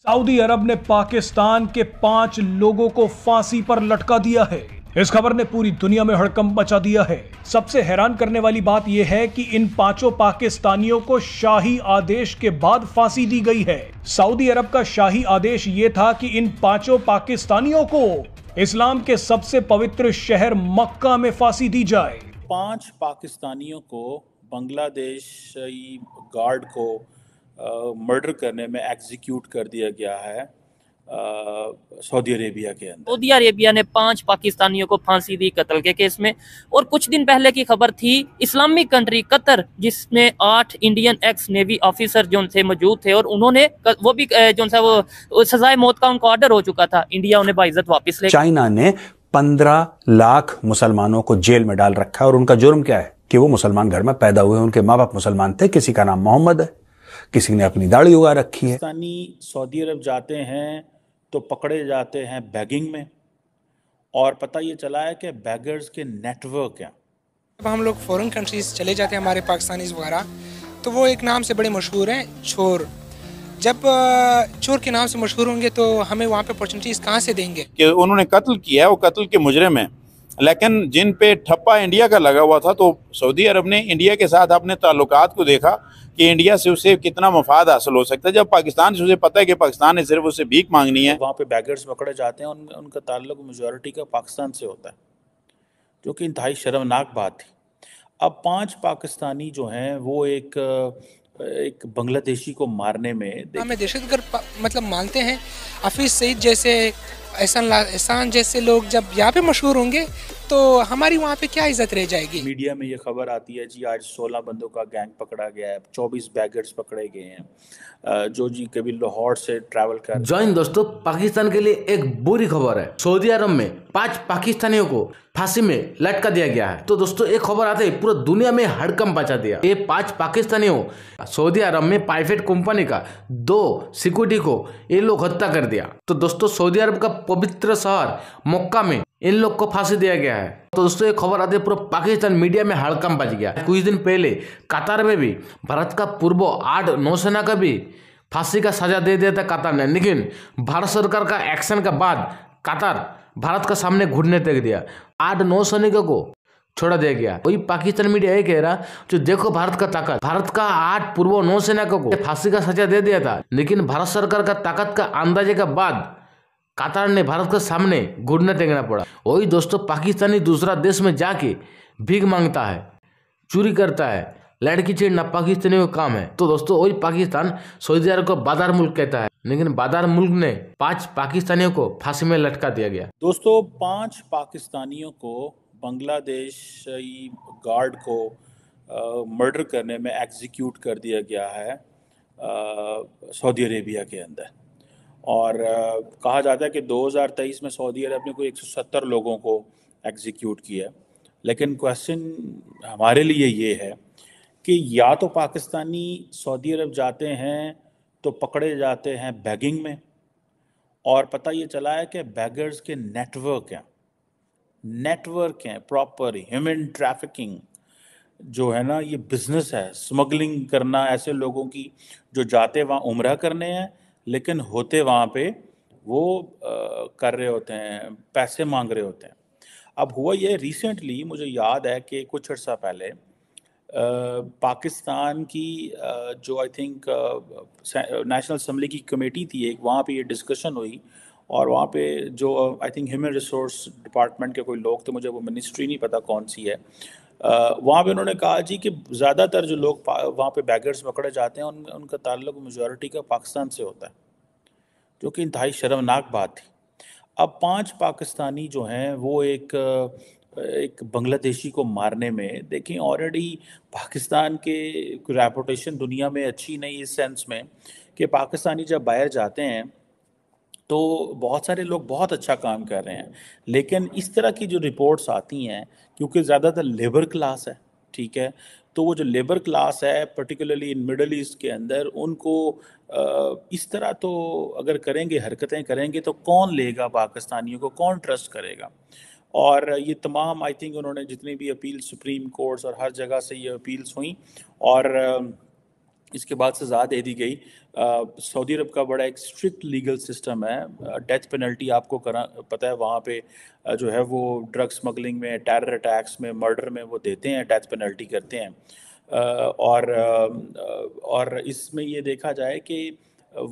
Saudi अरब ने पाकिस्तान के 5 लोगों को फांसी पर लटका दिया है। इस खबर ने पूरी दुनिया में हड़कंप मचा दिया है। सबसे हैरान करने वाली बात यह है कि इन 5 पाकिस्तानियों को शाही आदेश के बाद फांसी दी गई है। सऊदी अरब का शाही आदेश यह था कि इन 5 पाकिस्तानियों को इस्लाम के सबसे पवित्र शहर मक्का में फांसी दी जाए। 5 पाकिस्तानियों को बांग्लादेशी गार्ड को मर्डर करने में एग्जीक्यूट कर दिया गया है सऊदी अरेबिया के अंदर। सऊदी अरेबिया ने 5 पाकिस्तानियों को फांसी दी कत्ल के केस में। और कुछ दिन पहले की खबर थी इस्लामिक कंट्री कतर, जिसमें 8 इंडियन एक्स नेवी ऑफिसर जो थे मौजूद थे और उन्होंने वो भी जो सा वो सजाए मौत का उनको ऑर्डर हो चुका था। इंडिया उन्हें बाइज्जत वापस ले। चाइना ने 15 लाख मुसलमानों को जेल में डाल रखा है और उनका जुर्म क्या है कि वो मुसलमान घर में पैदा हुए, उनके माँ बाप मुसलमान थे, किसी का नाम मोहम्मद है, किसी ने अपनी दाढ़ी उगा रखी है। पाकिस्तानी सऊदी अरब जाते हैं तो पकड़े जाते हैं बैगिंग में, और पता ये चला है कि बैगर्स के नेटवर्क हैं। जब हम लोग फॉरेन कंट्रीज चले जाते हैं हमारे पाकिस्तानीज वगैरह, तो वो एक नाम से बड़े मशहूर हैं, चोर। जब चोर के नाम से मशहूर होंगे तो हमें वहाँ पे अपॉर्चुनिटीज कहाँ से देंगे कि उन्होंने कत्ल किया है, वो कत्ल के मुजरिम हैं, लेकिन जिन पे ठप्पा इंडिया का लगा हुआ था, तो सऊदी अरब ने इंडिया के साथ अपने ताल्लुकात को देखा कि इंडिया से उसे कितना मफाद हासिल हो सकता है। जब पाकिस्तान से उसे पता है कि पाकिस्तान ने सिर्फ उसे भीख मांगनी है, वहाँ पे बैगर्स पकड़े जाते हैं, उनका ताल्लुक मेजॉरिटी का पाकिस्तान से होता है, जो कि इंतहाई शर्मनाक बात थी। अब 5 पाकिस्तानी जो हैं वो एक बांग्लादेशी को मारने में हमें दहशतगर्द मतलब मानते हैं। हफीज सईद जैसे, एहसान जैसे लोग जब यहाँ पे मशहूर होंगे तो हमारी वहाँ पे क्या इज्जत रह जाएगी। मीडिया में ये खबर आती है जी आज 16 बंदों का गैंग पकड़ा गया है, 24 बैगर्स पकड़े गए हैं जो जी कभी लाहौर से ट्रैवल कर। जॉइन दोस्तों, पाकिस्तान के लिए एक बुरी खबर है। सऊदी अरब में 5 पाकिस्तानियों को फांसी में लटका दिया गया है। तो दोस्तों एक खबर आते ही पूरा दुनिया में हड़कंप मचा दिया। ये 5 पाकिस्तानियों सऊदी अरब में प्राइवेट कंपनी का 2 सिक्योरिटी को ये लोग हत्या कर दिया। तो दोस्तों सऊदी अरब का पवित्र शहर मक्का में इन लोग को फांसी दिया गया है। तो दोस्तों ये खबर आते पूरा पाकिस्तान मीडिया में हड़कंप मच गया। कुछ दिन पहले कतार में भी भारत का पूर्व 8 नौसेना का भी फांसी का सजा दे दिया था कतार ने, लेकिन भारत सरकार का एक्शन के बाद कतार भारत का सामने घुटने टेक दिया, 8 नौसैनिकों को छोड़ा दिया गया। वही पाकिस्तान मीडिया ये कह रहा, जो देखो भारत का ताकत, भारत का 8 पूर्व नौसेनाकों को फांसी का सजा दे दिया था, लेकिन भारत सरकार का ताकत का अंदाजे के बाद कतार ने भारत के सामने घुटने टेकना पड़ा। वही दोस्तों पाकिस्तानी दूसरा देश में जाके भीख मांगता है, चोरी करता है, लड़की छेड़ना पाकिस्तानियों का काम है। तो दोस्तों वही पाकिस्तान सऊदी अरब को बादार मुल्क कहता है, लेकिन बादार मुल्क ने 5 पाकिस्तानियों को फांसी में लटका दिया गया। दोस्तों 5 पाकिस्तानियों को बांग्लादेशी गार्ड को मर्डर करने में एग्जीक्यूट कर दिया गया है सऊदी अरेबिया के अंदर। और कहा जाता है कि 2023 में सऊदी अरब ने कोई 170 लोगों को एग्जीक्यूट किया। लेकिन क्वेश्चन हमारे लिए ये है कि या तो पाकिस्तानी सऊदी अरब जाते हैं तो पकड़े जाते हैं बैगिंग में, और पता ये चला है कि बैगर्स के नेटवर्क हैं, प्रॉपर ह्यूमन ट्रैफिकिंग जो है ना, ये बिजनेस है, स्मगलिंग करना ऐसे लोगों की जो जाते वहाँ उम्रा करने हैं, लेकिन होते वहाँ पे वो कर रहे होते हैं, पैसे मांग रहे होते हैं। अब हुआ ये रिसेंटली, मुझे याद है कि कुछ अर्सा पहले पाकिस्तान की जो आई थिंक नेशनल असम्बली की कमेटी थी एक, वहाँ पे ये डिस्कशन हुई, और वहाँ पे जो I think human resource department के कोई लोग थे, मुझे वो मिनिस्ट्री नहीं पता कौन सी है, वहाँ पे उन्होंने कहा जी कि ज़्यादातर जो लोग वहाँ पे बैगर्स पकड़े जाते हैं उनका ताल्लुक मेजॉरिटी का पाकिस्तान से होता है, जो कि इंतहाई शर्मनाक बात थी। अब 5 पाकिस्तानी जो हैं वो एक बांग्लादेशी को मारने में, देखें ऑलरेडी पाकिस्तान के रेपुटेशन दुनिया में अच्छी नहीं, इस सेंस में कि पाकिस्तानी जब बाहर जाते हैं तो बहुत सारे लोग बहुत अच्छा काम कर रहे हैं, लेकिन इस तरह की जो रिपोर्ट्स आती हैं, क्योंकि ज़्यादातर लेबर क्लास है, ठीक है, तो वो जो लेबर क्लास है पर्टिकुलरली इन मिडल ईस्ट के अंदर, उनको इस तरह तो अगर करेंगे, हरकतें करेंगे, तो कौन लेगा पाकिस्तानियों को, कौन ट्रस्ट करेगा। और ये तमाम आई थिंक उन्होंने जितनी भी अपील सुप्रीम कोर्ट्स और हर जगह से ये अपील्स हुई, और इसके बाद सज़ा दे दी गई। सऊदी अरब का बड़ा एक स्ट्रिक्ट लीगल सिस्टम है। डेथ पेनल्टी आपको पता है वहाँ पे जो है वो ड्रग स्मगलिंग में, टेरर अटैक्स में, मर्डर में वो देते हैं, डेथ पेनल्टी करते हैं। और इसमें ये देखा जाए कि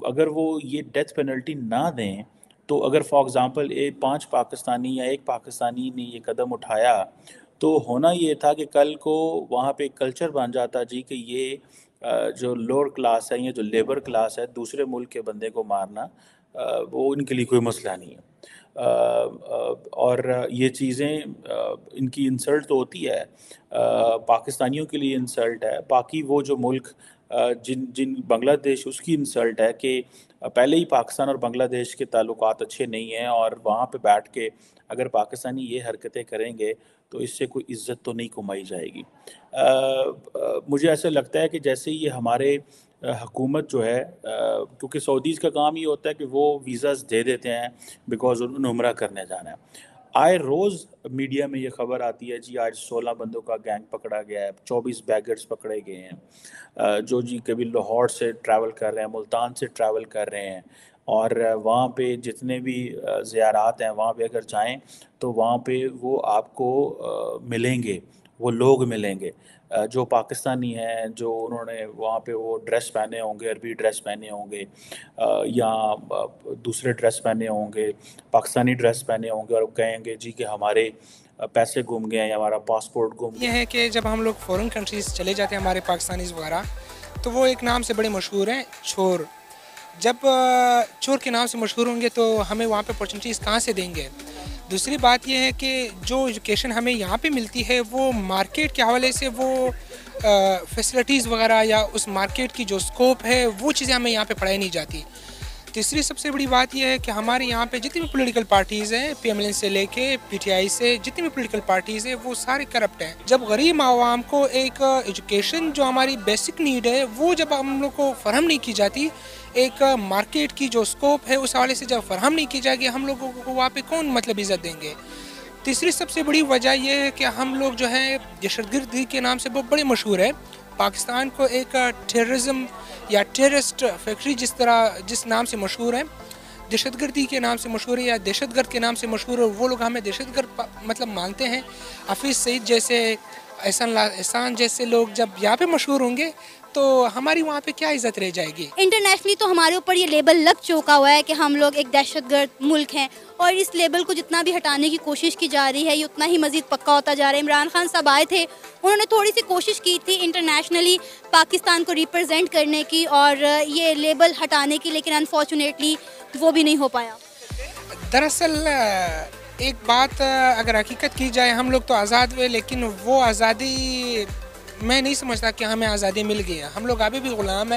अगर वो ये डेथ पेनल्टी ना दें तो अगर फॉर एग्ज़ाम्पल 5 पाकिस्तानी या 1 पाकिस्तानी ने ये कदम उठाया तो होना ये था कि कल को वहाँ पे कल्चर बन जाता जी कि ये जो लोअर क्लास है, ये जो लेबर क्लास है, दूसरे मुल्क के बंदे को मारना वो इनके लिए कोई मसला नहीं है। और ये चीज़ें इनकी इंसल्ट तो होती है, पाकिस्तानियों के लिए इंसल्ट है, बाकी वो जो मुल्क जिन बांग्लादेश, उसकी इंसल्ट है कि पहले ही पाकिस्तान और बांग्लादेश के ताल्लुकात अच्छे नहीं हैं और वहाँ पे बैठ के अगर पाकिस्तानी ये हरकतें करेंगे तो इससे कोई इज़्ज़त तो नहीं कमाई जाएगी। मुझे ऐसा लगता है कि जैसे ये हमारे हुकूमत जो है, क्योंकि सऊदीज़ का काम ये होता है कि वो वीज़ाज़ दे देते हैं बिकॉज़ उन्होंने उम्रा करने जाना है। आए रोज़ मीडिया में ये खबर आती है जी आज 16 बंदों का गैंग पकड़ा गया है, 24 बैगर्स पकड़े गए हैं जो जी कभी लाहौर से ट्रैवल कर रहे हैं, मुल्तान से ट्रैवल कर रहे हैं। और वहाँ पे जितने भी ज़ियारात हैं वहाँ पे अगर जाएं तो वहाँ पे वो आपको मिलेंगे, वो लोग मिलेंगे जो पाकिस्तानी हैं, जो उन्होंने वहाँ पे वो ड्रेस पहने होंगे, अरबी ड्रेस पहने होंगे या दूसरे ड्रेस पहने होंगे, पाकिस्तानी ड्रेस पहने होंगे और कहेंगे जी कि हमारे पैसे गुम गए हैं या हमारा पासपोर्ट गुम गया। ये है कि जब हम लोग फॉरेन कंट्रीज़ चले जाते हैं हमारे पाकिस्तानीज़ वगैरह, तो वो एक नाम से बड़े मशहूर हैं, चोर। जब चोर के नाम से मशहूर होंगे तो हमें वहाँ पे अपॉर्चुनिटीज़ कहाँ से देंगे। दूसरी बात यह है कि जो एजुकेशन हमें यहाँ पे मिलती है वो मार्केट के हवाले से वो फैसिलिटीज़ वगैरह या उस मार्केट की जो स्कोप है वो चीज़ें हमें यहाँ पे पढ़ाई नहीं जाती। तीसरी सबसे बड़ी बात यह है कि हमारे यहाँ पे जितनी भी पॉलिटिकल पार्टीज़ हैं, PMLN से लेके PTI से, जितनी भी पॉलिटिकल पार्टीज़ हैं वो सारे करप्ट हैं। जब गरीब आवाम को एक एजुकेशन जो हमारी बेसिक नीड है वो जब हम लोग को फराहम नहीं की जाती, एक मार्केट की जो स्कोप है उस हवाले से जब फराहम नहीं की जाएगी, हम लोगों को वहाँ पे कौन मतलब इज़्ज़त देंगे। तीसरी सबसे बड़ी वजह यह है कि हम लोग जो है दहशतगर्दी के नाम से बहुत बड़े मशहूर है। पाकिस्तान को एक टेररिज्म या टेररिस्ट फैक्ट्री जिस नाम से मशहूर है, दहशतगर्दी के नाम से मशहूर है या दहशतगर्द के नाम से मशहूर है, वो लोग हमें दहशतगर्द मतलब मानते हैं। हफीज़ सईद जैसे, एहसान जैसे लोग जब यहाँ पे मशहूर होंगे तो हमारी वहाँ पे क्या इज़्ज़त रह जाएगी। इंटरनेशनली तो हमारे ऊपर ये लेबल लग चुका हुआ है कि हम लोग एक दहशतगर्द मुल्क हैं और इस लेबल को जितना भी हटाने की कोशिश की जा रही है ये उतना ही मज़ीद पक्का होता जा रहा है। इमरान खान साहब आए थे, उन्होंने थोड़ी सी कोशिश की थी इंटरनेशनली पाकिस्तान को रिप्रेजेंट करने की और ये लेबल हटाने की, लेकिन अनफॉर्चुनेटली वो भी नहीं हो पाया। दरअसल एक बात अगर हकीकत की जाए, हम लोग तो आज़ाद हुए लेकिन वो आज़ादी मैं नहीं समझता कि हमें आज़ादी मिल गई है। हम लोग अभी भी ग़ुलाम हैं।